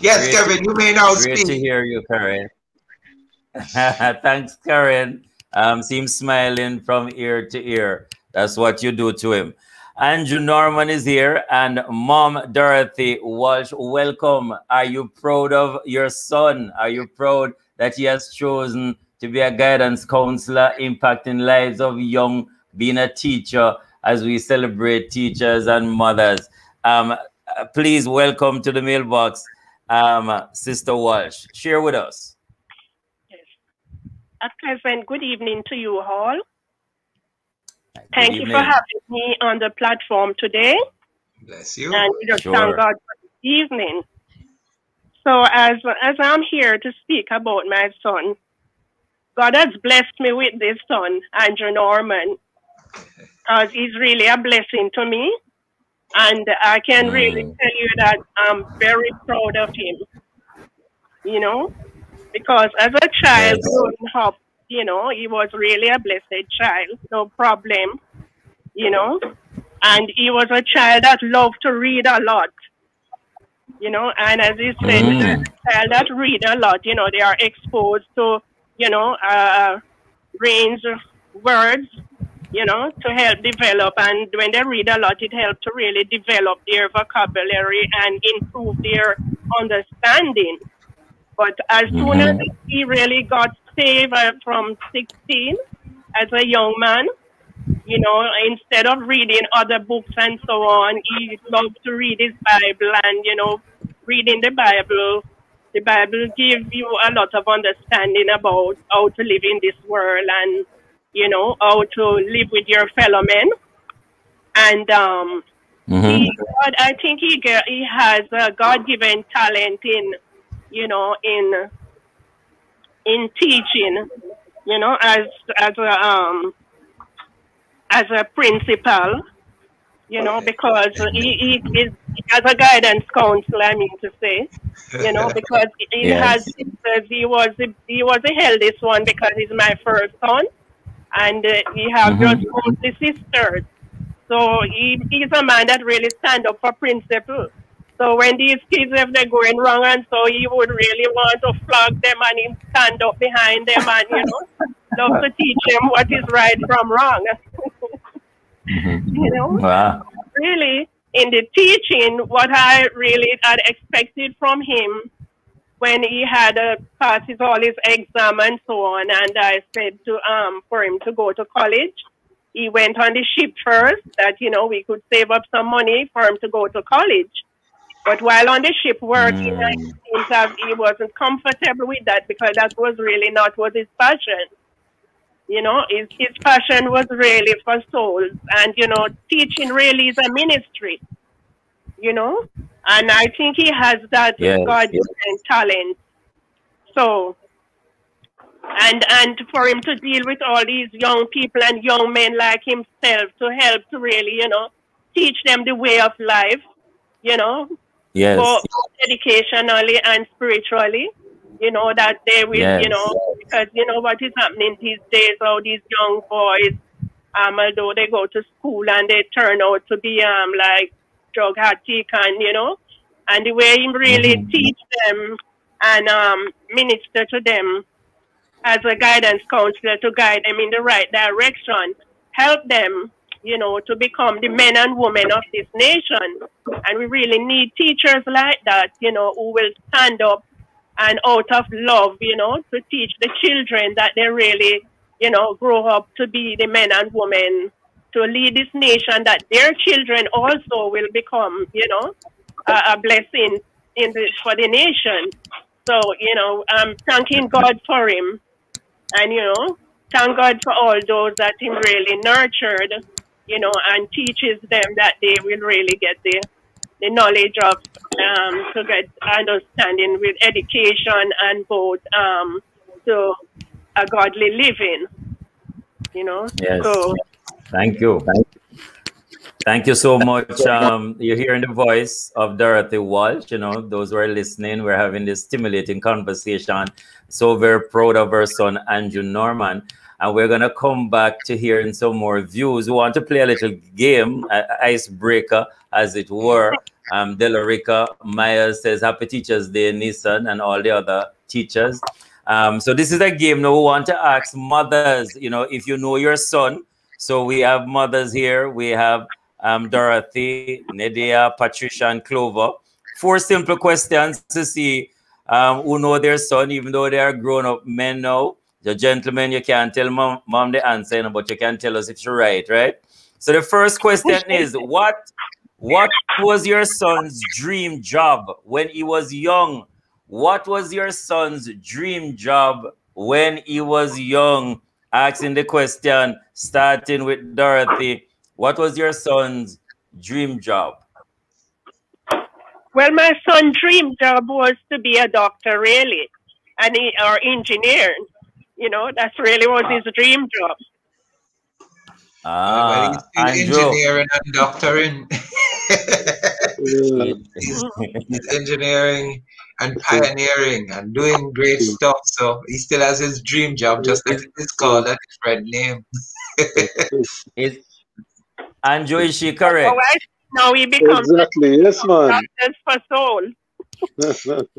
Yes, Kevin, you may now speak. Great to hear you, Karen. Thanks, Karen. See him smiling from ear to ear. That's what you do to him. Andrew Norman is here, and Mom Dorothy Walsh, welcome. Are you proud of your son? Are you proud that he has chosen to be a guidance counselor, impacting lives of young, being a teacher as we celebrate teachers and mothers? Please welcome to the mailbox, Sister Walsh. Share with us. Yes. A pleasant good evening to you all. Thank you for having me on the platform today. Bless you. And we just thank God for this evening. So as I'm here to speak about my son, God has blessed me with this son, Andrew Norman, because he's really a blessing to me. And I can really tell you that I'm very proud of him, you know, because as a child growing up, you know, he was really a blessed child, no problem, you know, and he was a child that loved to read a lot, you know, and as he said, a child that read a lot, you know, they are exposed to, you know, range of words, you know, to help develop. And when they read a lot, it helps to really develop their vocabulary and improve their understanding. But as soon as he really got saved from 16 as a young man, you know, instead of reading other books and so on, he loved to read his Bible. And, you know, reading the Bible gives you a lot of understanding about how to live in this world and, you know, how to live with your fellow men. And I think he has a God-given talent in, you know, in teaching, you know, as a principal, you know, because he is as a guidance counselor, I mean to say, you know, because he has sisters. He was the eldest one because he's my first son, and he have just mostly sisters. So he's a man that really stand up for principle. So when these kids, if they're going wrong, and so he would really want to flog them and him stand up behind them and, you know, love to teach them what is right from wrong. You know, really, in the teaching, what I really had expected from him when he had passes all his exam and so on, and I said to for him to go to college, he went on the ship first, that, you know, we could save up some money for him to go to college. But while on the ship working, it seems that he wasn't comfortable with that, because that was really not what his passion. You know, his passion was really for souls. And, you know, teaching really is a ministry, you know. And I think he has that God-given talent. So, and for him to deal with all these young people and young men like himself, to help to really, you know, teach them the way of life, you know, both educationally and spiritually, you know, that they will, you know, because you know what is happening these days, how these young boys, although they go to school and they turn out to be like drug addict, and you know, and the way he really teach them and minister to them as a guidance counselor to guide them in the right direction, help them, you know, to become the men and women of this nation. And we really need teachers like that, you know, who will stand up and out of love, you know, to teach the children that they really, you know, grow up to be the men and women to lead this nation, that their children also will become, you know, a blessing for the nation. So, you know, I'm thanking God for him. And, you know, thank God for all those that him really nurtured, you know, and teaches them that they will really get the knowledge of to get understanding with education and both to a godly living, you know. So Thank you. Thank you so much. You're hearing the voice of Dorothy Walsh. You know, those who are listening, we're having this stimulating conversation. So very proud of her son, Andrew Norman. And we're going to come back to hearing some more views. We want to play a little game, icebreaker, as it were. Delarica Myers says, Happy Teachers Day, Nissan, and all the other teachers. So this is a game now we want to ask mothers, you know, if you know your son. So we have mothers here. We have Dorothy, Nedia, Patricia, and Clover. 4 simple questions to see who know their son, even though they are grown-up men now. The gentlemen, you can't tell mom the answer, you know, but you can tell us if you're right, right? So the first question is, what was your son's dream job when he was young? What was your son's dream job when he was young? Asking the question, starting with Dorothy. What was your son's dream job? Well, my son's dream job was to be a doctor, really, and or engineer. You know, that's really was his dream job. Well, he's still engineering and doctoring. He's engineering and pioneering and doing great stuff. So he still has his dream job, just that it is called a different name. Andrew, is she correct? Oh, now he becomes yes, man. doctors for soul. Let's just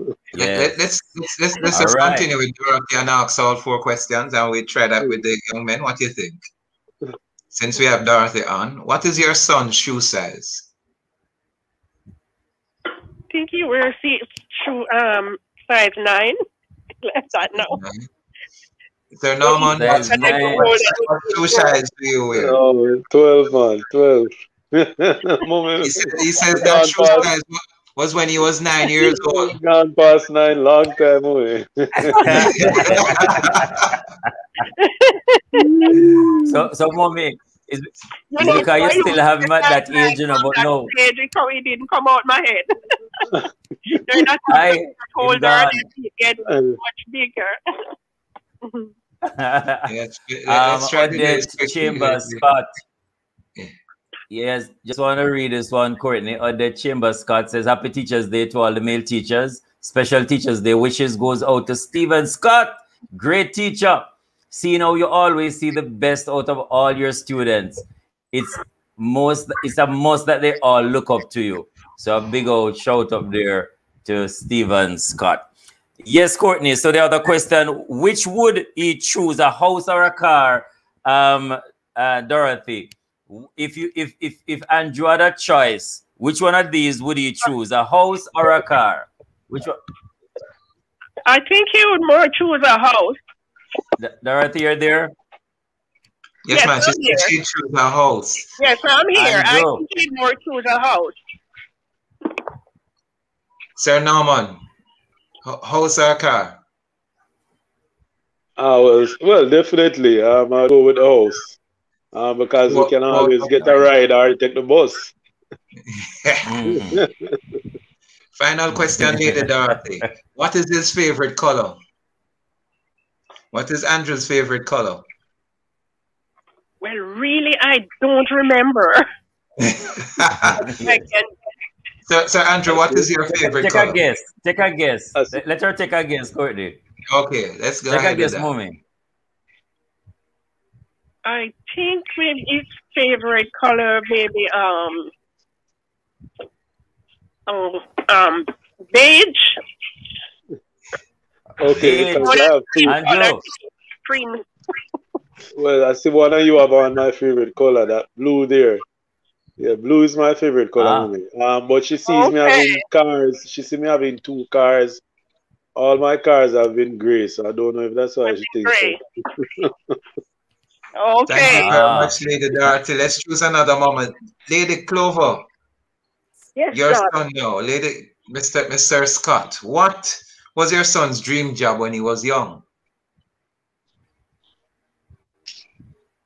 continue with Dorothy and ask all 4 questions, and we try that with the young men. What do you think? Since we have Dorothy on, what is your son's shoe size? I think he wears size 9. Let's not know. Is there no man? What shoe size do you wear? Oh, 12, man, 12. he says that shoe size was when he was 9 years old. Gone past 9, long time away. so mommy, is because you still have him at that age, you know, but no. He didn't come out my head. They're not older, they get much bigger. Odette Chambers Scott. Yes, just want to read this one, Courtney. Odette Chambers Scott says, Happy Teachers Day to all the male teachers. Special Teachers Day wishes goes out to Stephen Scott. Great teacher. See, now you always see the best out of all your students. It's a must that they all look up to you. So a big old shout up there to Stephen Scott. Yes, Courtney. So the other question, which would he choose, a house or a car? Dorothy, if Andrew had a choice, which one of these would he choose, a house or a car? Which one? I think he would more choose a house. Dorothy, you're there? Yes, Yes, ma'am. She I'm said here. she chose a house. Yes, I'm here. I Andrew. need more to the house. Sir Norman, house or car? Well, definitely. I'll go with the house. Because we can always get a ride or take the bus. Final question, Lady Dorothy. What is his favorite color? What is Andrew's favorite color? Well, really, I don't remember. I can. So Andrew, what is your favorite Take color? a guess. Take a guess. Let her take a guess, Courtney. Okay, let's go take ahead a guess, with that. Mommy. I think maybe his favorite color, maybe beige. Okay, because I have two. Andrew. Cream. Well, I see one of you have on my favorite color, that blue there. Yeah, blue is my favorite color, Mommy. But she sees me having cars. She sees me having 2 cars. All my cars have been gray, so I don't know if that's why she thinks so. Okay. Thank you very much, Lady Dorothy. Let's choose another moment. Lady Clover. Yes, your sir. son now, Mr. Scott. What was your son's dream job when he was young?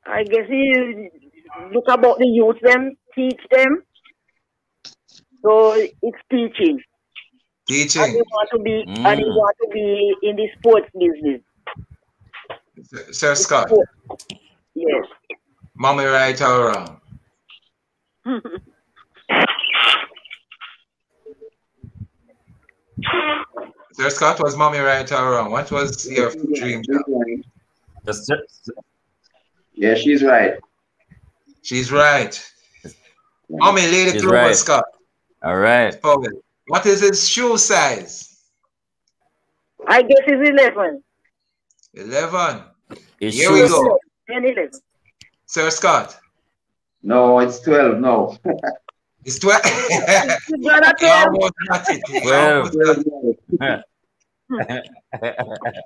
I guess he look about the youth them, teach them. So it's teaching. Teaching. And he want to be in the sports business. Sir Scott. Yes. Mommy right or wrong? Sir Scott, was mommy right or wrong? What was your dream job? Yeah, she's right. She's right. Mommy, Lady She's Clover right. Scott. All right. What is his shoe size? I guess it's 11. 11. His Here we go. 10, 11. Sir Scott. No, it's 12. No. It's 12. You got a 12. Almost got it. 12.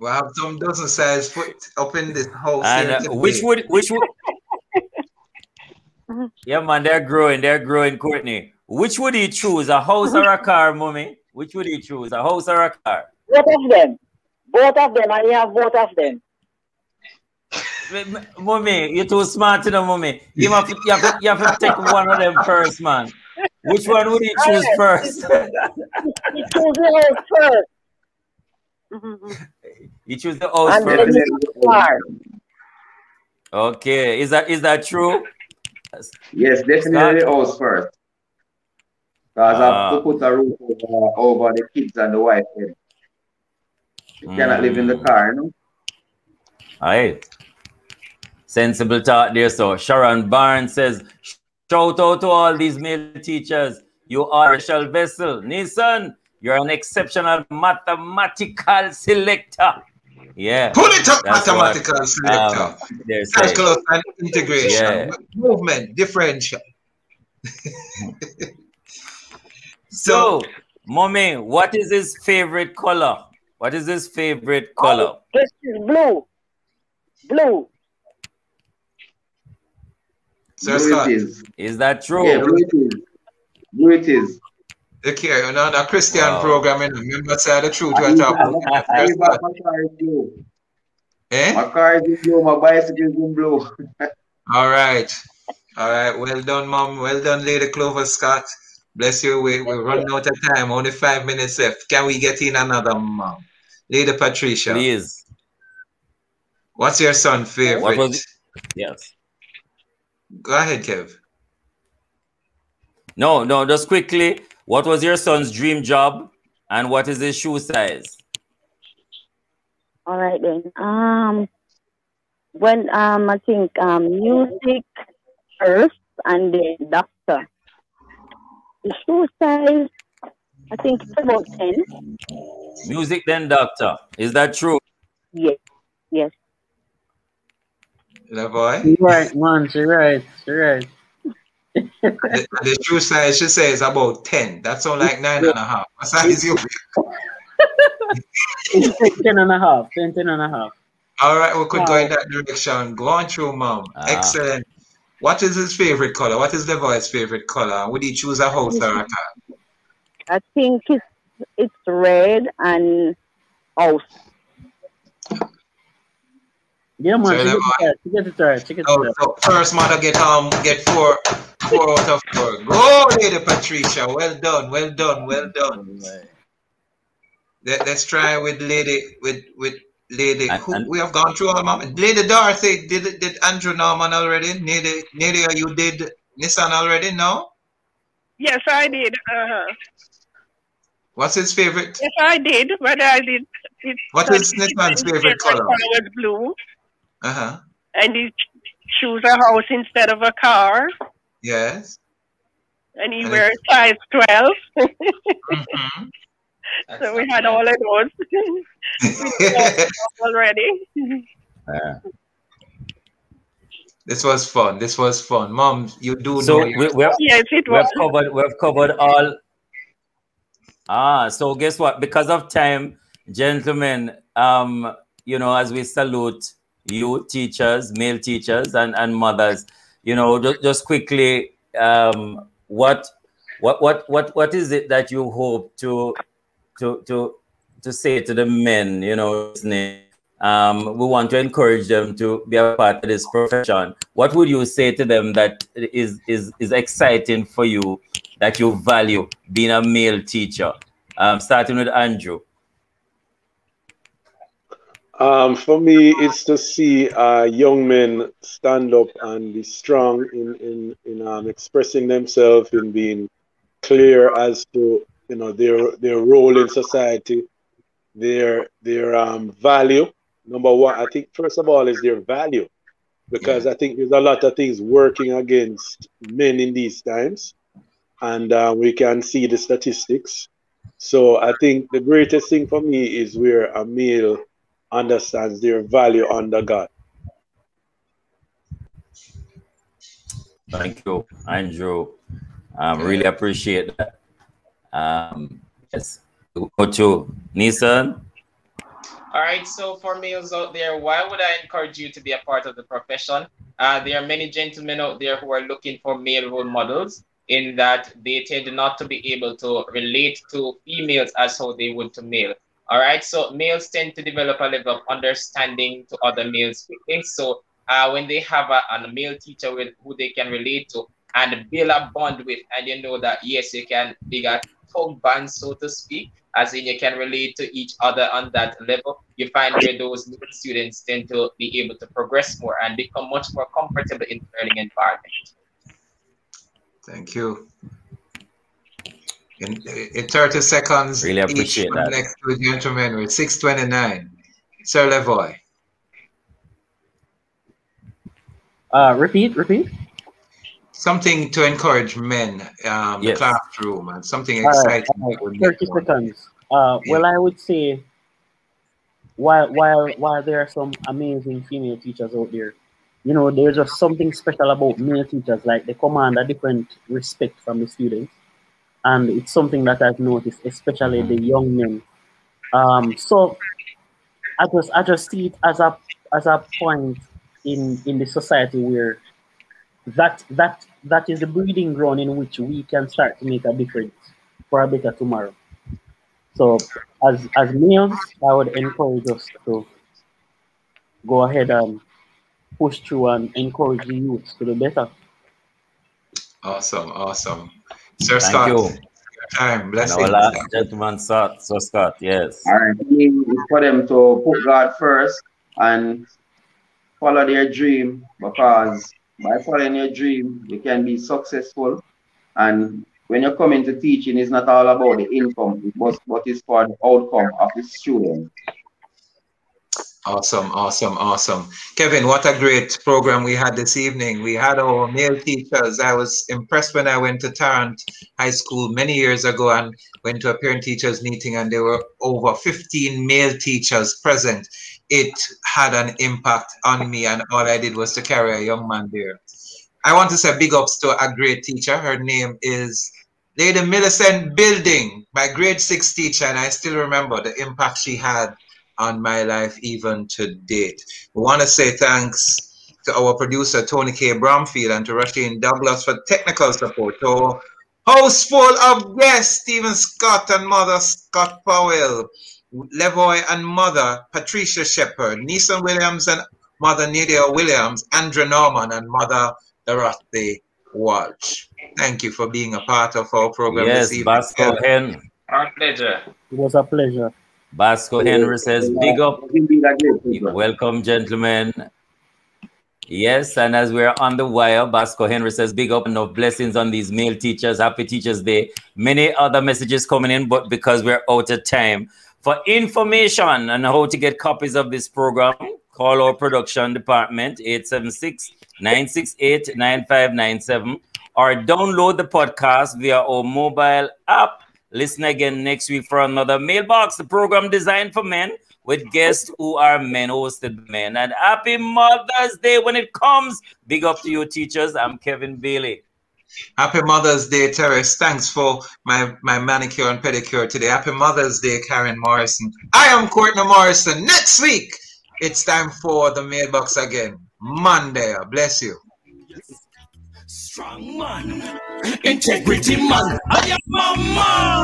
We have some dozen size foot up in this house. And here today. which would yeah, man, they're growing, Courtney. Which would he choose, a house or a car, Mommy? Which would he choose, a house or a car? Both of them. Both of them. I have both of them. Mommy, you're too smart, you know, Mommy. You have to take one of them first, man. Which one would he choose first? He chose the house first. You choose the house And first. then the car. Okay, is that true? Yes, definitely the house first. Because I have to put a roof over the kids and the wife. You cannot live in the car, no? Aye. Sensible thought there. So Sharon Barnes says, shout out to all these male teachers. You are a special vessel. Nissan, you're an exceptional mathematical selector. Yeah. Pull it up, mathematical selector. Calculus and integration. Yeah. Movement, differential. So, Mommy, what is his favorite color? What is his favorite color? This is blue. Blue. Sir Scott. Is that true? Yeah, blue it is. Blue it is. Okay, you know, the Christian program, you know, remember say the truth. My car is in blue, my bicycle is in blue. All right. All right. Well done, Mom. Well done, Lady Clover Scott. Bless you. We're running out of time. Only 5 minutes left. Can we get in another, Mom? Lady Patricia. Please. What's your son's favorite? What was it? Yes. Go ahead, Kev. No, just quickly. What was your son's dream job and what is his shoe size? All right then. When I think music first and then doctor. The shoe size, I think it's about 10. Music then doctor. Is that true? Yes. Yes. The boy? You're right, man. You're right. The shoe size, she says about 10. That's all like 9.5. What size you? 10 and a half. 10 and a half. All right, we could go in that direction. Go on through, Mom. Excellent. What is his favorite color? What is the boy's favorite color? Would he choose a house or a car? I think it's red and house. Yeah, man. Sorry, Check it out. so first mother get four out of 4. Go, Lady Patricia. Well done, well done, well done. Let's try with Lady Lady. We have gone through all, Mom. Lady Dorothy, did Andrew Norman already? Nadia, you did Nissan already? No? Yes, I did. What's his favorite? Yes, I did, but I did. What is Nissan's favorite color? Was blue. Uh-huh. And he choose a house instead of a car. Yes. And he wears size 12. Mm-hmm. So we had all of those already. This was fun. This was fun. Mom, you do so know. Yes, it was. We've covered all. So guess what? Because of time, gentlemen, you know, as we salute you teachers, male teachers and mothers, you know, just quickly, what is it that you hope to say to the men, you know, listening? We want to encourage them to be a part of this profession. What would you say to them that is exciting for you, that you value being a male teacher? Starting with Andrew. For me, it's to see young men stand up and be strong in expressing themselves, in being clear as to, you know, their role in society, their value. Number one, I think first of all is their value, because I think there's a lot of things working against men in these times, and we can see the statistics. So I think the greatest thing for me is where a male understands their value under God. Thank you, Andrew. Really appreciate that. Yes, go to Nissan. All right, so for males out there, why would I encourage you to be a part of the profession? There are many gentlemen out there who are looking for male role models, in that they tend not to be able to relate to females as how they would to male. All right, so males tend to develop a level of understanding to other males quickly. So when they have a male teacher who they can relate to and build a bond with, and you know that, yes, you can dig a tongue band, so to speak, as in you can relate to each other on that level, you find where those male students tend to be able to progress more and become much more comfortable in the learning environment. Thank you. In 30 seconds, really appreciate that. Next to a gentleman with 629. Sir Levoy. Repeat. Something to encourage men, the classroom, and something exciting. 30 seconds. Well, I would say, while there are some amazing female teachers out there, you know, there's just something special about male teachers. Like, they command a different respect from the students, and it's something that I've noticed, especially the young men. So I just see it as a point in the society where that is the breeding ground in which we can start to make a difference for a better tomorrow. So as males, I would encourage us to go ahead and push through and encourage the youth to do better. Awesome. Sir Thank Scott. you. Time, blessings. Gentleman, so Scott, yes. All right, it's for them to put God first and follow their dream, because by following your dream, you can be successful. And when you come into teaching, it's not all about the income, but it's for the outcome of the student. Awesome. Kevin, what a great program we had this evening. We had our male teachers. I was impressed when I went to Tarrant High School many years ago and went to a parent teachers meeting, and there were over 15 male teachers present. It had an impact on me, and all I did was to carry a young man there. I want to say big ups to a great teacher. Her name is Lady Millicent Building, my grade 6 teacher, and I still remember the impact she had on my life even to date. We want to say thanks to our producer, Tony K. Bromfield, and to Rasheen Douglas for technical support. To our house full of guests, Stephen Scott and Mother Scott Powell, Levoy and Mother Patricia Shepherd, Neeson Williams and Mother Nadia Williams, Andrew Norman and Mother Dorothy Walsh. Thank you for being a part of our program this evening. Basco Hen. Our pleasure. It was a pleasure. Basco Henry says, big up. Welcome, gentlemen. Yes, and as we're on the wire, Basco Henry says, big up and of blessings on these male teachers. Happy Teachers Day. Many other messages coming in, but because we're out of time. For information on how to get copies of this program, call our production department, 876-968-9597, or download the podcast via our mobile app. Listen again next week for another Mailbox, the program designed for men with guests who are men, hosted by men. And happy Mother's Day when it comes. Big up to you, teachers. I'm Kevin Bailey. Happy Mother's Day, Terrace. Thanks for my manicure and pedicure today. Happy Mother's Day, Karen Morrison. I am Courtney Morrison. Next week, it's time for the Mailbox again. Monday. Bless you. Strong man, integrity man. I am a man.